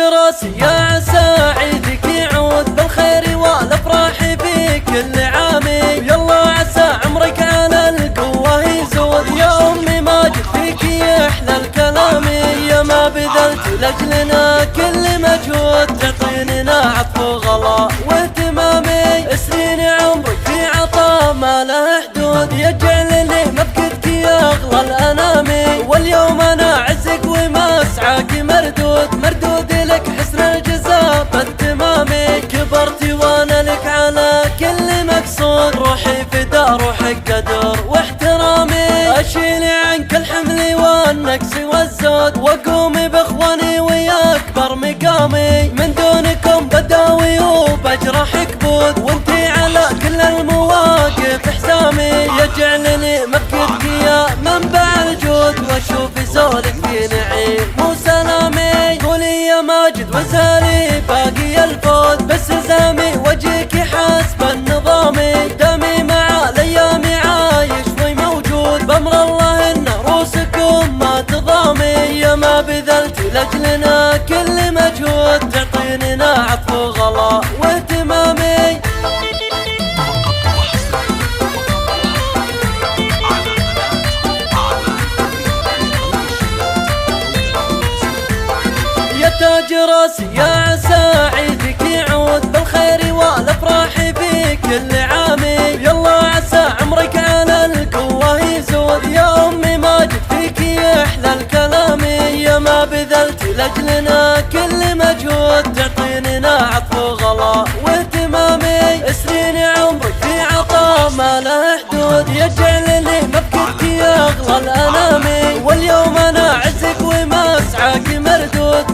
راسي يا عسى عيدك يعود بالخير والافراح في كل عام. يلا عسى عمرك على القوة يزود، يا امي ماجد فيك يحلى الكلام. يا ما بذلت لاجلنا كل مجهود، تعطيننا عطف وغلا واهتمامي. سنين عمرك في عطاء ما له حدود، يجعل لي مبكتك يا اغلى الانام. واليوم انا اعزك وما اسعاك مردود لك حسن الجزاء بالتمامي. كبرتي وانا لك على كل مقصود، روحي فدا روحك قدر واحترامي. اشيل عنك الحمل والنقص والزود، واقوم باخواني ويا اكبر مقامي. من دونكم بداوي وبجرح كبود، وانتي على كل المواقف حسامي. يجعلني مبكتك يا منبع الجود، واشوف زولك في نعيم مو سلامي. قولي يا ماجد وزالي باقي الفوز، بس زامي وجهك حسب النظام. دمي مع الايام عايش وموجود، بامر الله ان روسكم ما تضامي. يا ما بذلت لاجلنا كل مجهود، تعطيننا عطف وغلا واهتمامي. يا تاج راسي يا عسى عيدك يعود بالخير والافراح في كل عام. يلا عسى عمرك على القوة يزود، يا امي ماجد فيك يحلى الكلام. يا ما بذلت لاجلنا كل مجهود، تعطيننا عطف وغلا واهتمامي. سنين عمرك في عطاء ما له حدود، يجعل لي مبكتك يا اغلى الانام. واليوم انا اعزك وما اسعاك مردود